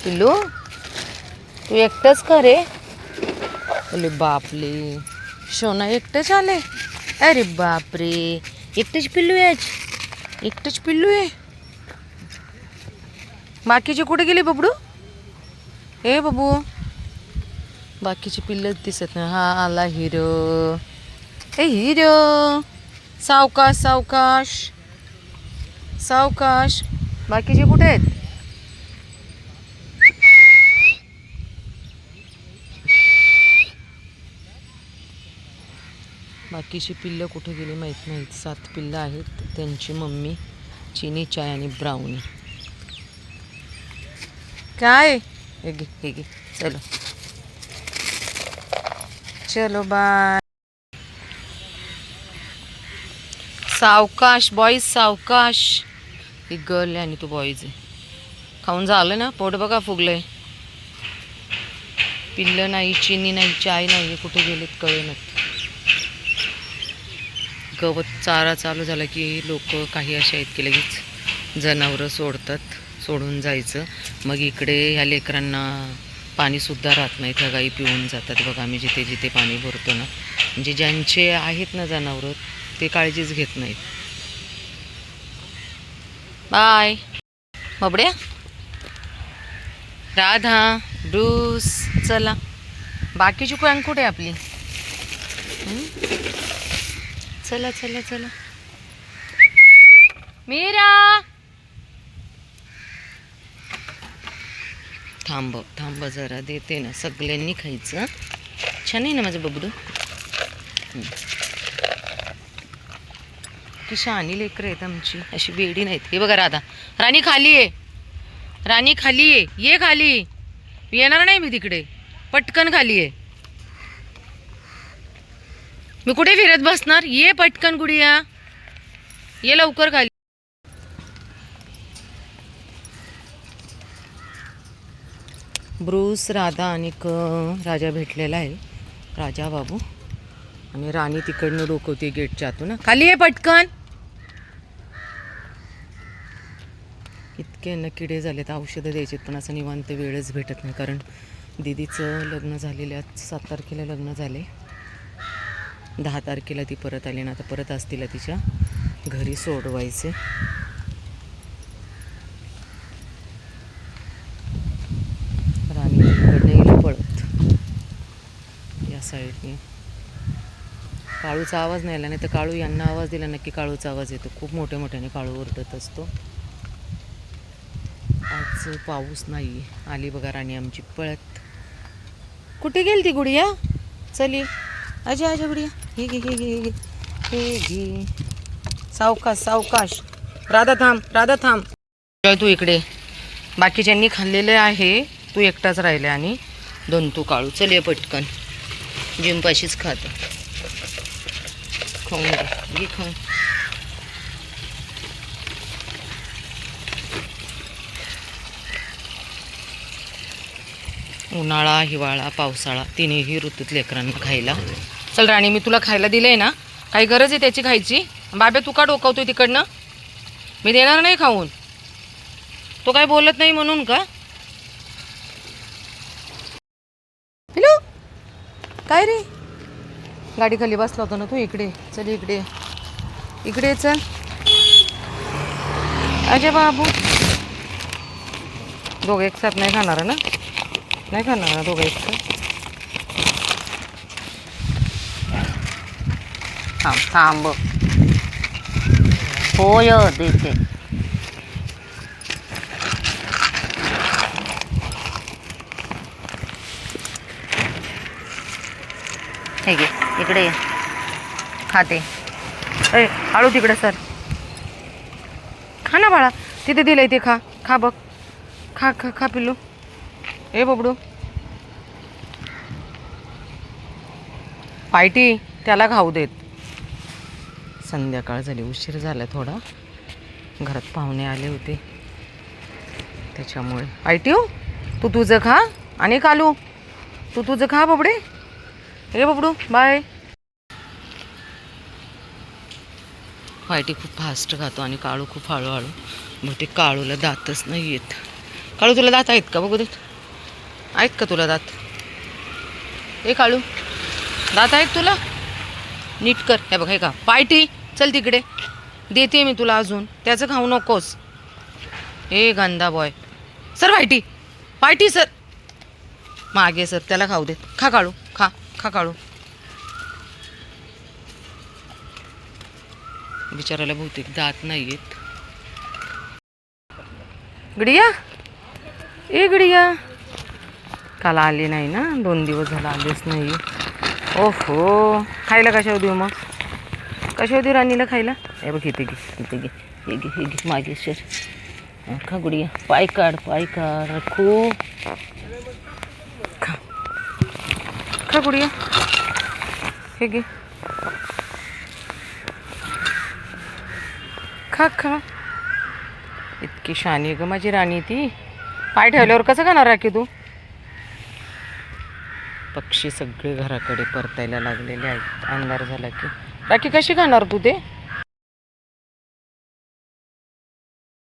पिल्लू तू एकटंच का रे? अरे बापले, सोना एकटंच आले. अरे बापरे, एकटंच पिल्लू आहे आज. एकटंच पिल्लू आहे. बाकीचे कुठे गेले बबडू? ए बबू, बाकीची पिल्लच दिसत नाही. हा आला हिरो. ए हिरो, सावकाश सावकाश सावकाश. बाकीचे कुठे आहेत? बाकीची पिल्लं कुठे गेली माहीत नाहीत. 7 पिल्लं आहेत. त्यांची मम्मी चिनी चाय आणि ब्राउनी. काय हे घे चलो चलो बाय. सावकाश बॉईज, सावकाश. ही गर्ल आहे आणि तू बॉईज आहे. खाऊन झालं ना? पोट बघा फुगलंय. पिल्लं नाही, चिनी नाही, चाय नाही. कुठे गेलेत कळेनात. गवत चारा चालू झाला की लोक काही असे आहेत की लगेच जनावरं सोडतात, सोडून जायचं. मग इकडे ह्या लेकरांना पाणीसुद्धा राहत नाही. त्या गाई पिऊन जातात. बघा आम्ही जिथे जिथे पाणी भरतो ना, म्हणजे ज्यांचे आहेत ना जनावरं ते काळजीच घेत नाहीत. बाय बबड्या. राधा, ब्रूस, चला. बाकीची कोण कुठे आपली? चला चला चला. मीरा, थांब जरा, देते ना. सगळ्यांनी खायचं. छान आहे ना माझं बबडू. की शहाणी लेकरं आहेत आमची, अशी वेडी नाहीत. हे बघा राधा, राणी खाली आहे. राणी खाली आहे, ये खाली. येणार नाही मी तिकडे. पटकन खाली आहे. मी कुठे फिरत बसणार? ये पटकन गुडिया, ये लवकर खाली. ब्रूस, राधा आणि राजा भेटलेला आहे. राजा बाबू आणि राणी तिकडनं डोकवते गेटच्या आतून. खाली ये पटकन. इतके न किडे झालेत. औषधं द्यायचेत पण असं निवांत वेळच भेटत नाही. कारण दीदीचं लग्न झालेलं 7 तारखेला लग्न झाले. 10 तारखेला ती परत आली ना. आता परत आज तिला तिच्या घरी सोडवायचे. राणी तिकडनं येईल पळत या साईडने. काळूचा आवाज नाही आला, नाही तर काळू यांना आवाज दिला नक्की काळूचा आवाज येतो. खूप मोठ्या मोठ्याने काळू ओरडत असतो. आज पाऊस नाही. आली बघा राणी आमची पळत. कुठे गेली ती गुडिया? चली आजा गुडिया. हे घे. सावकाश सावकाश. राधा थांब. तू इकडे. बाकीच्यांनी खाल्लेले आहे, तू एकटाच राहिले आणि 2 तू काळू. चल ये पटकन. जिमपाशीच खातो. खाऊन घे खाऊन. उन्हाळा, हिवाळा, पावसाळा तिन्ही ऋतूत लेकरांना खायला. चल राणी, मी तुला खायला दिलंय ना. काही गरज आहे त्याची खायची? बाबे तू का डोकावतोय तिकडनं? मी देणार नाही खाऊन. तो काय बोलत नाही म्हणून का? हॅलो, काय रे? गाडी खाली बसला होता ना तू. इकडे चल, इकडे चल. अजय बाबू, दोघं एक साथ नाही खाणार ना? नाही खाणार ना दोघं एक साथ? थांब. होय देते. हे घे, इकडे ये. खाते. हळू तिकडे सर. खा ना बाळा, तिथे दिलंय ते खा. खा बघ. खा पिल्लू. ए बबडू, पायटी त्याला खाऊ देत. संध्याकाळ झाली, उशीर झाला थोडा. घरात पाहुणे आले होते त्याच्यामुळे. पायटी हो, तू तुझं खा आणि कालू तू तुझं खा बबडे. हे बबडू बाय. पायटी खूप फास्ट खातो आणि काळू खूप हळूहळू. मग ते काळूला दातच नाही येत. काळू तुला दात आहेत का बघू देत. आहेत का तुला दात? ए काळू, दात आहेत तुला? नीट कर. हे बघ, हे का पायटी, चल तिकडे देते मी तुला अजून. त्याचं खाऊ नकोस. ए गंदा boy, sir piety, piety sir, मागे सर, त्याला खाऊ देत. खा काळू, खा खा काळू. बिचाराला बहुतेक दात नाही आहेत. गडिया, ए गडिया, काल आली नाही ना, 2 दिवस झाला आलीच नाही. ओहो, खायला कशावर देऊ मग? कशावर देऊ राणीला खायला? हे बघ, इथे घे, इथे घे, हे घे, हे घे मागे सर. खा गुडिया, पाय काढ, पाय काढ, रखू. खा खा गुडिया, हे घे, खा खा. इतकी शानी ग माझी राणी ती. पाय ठेवल्यावर कसं खाणार राखी तू? पक्षी सगळे घराकडे परतायला लागलेले आहेत. अंधार झाला की राखी कशी खाणार तू ते?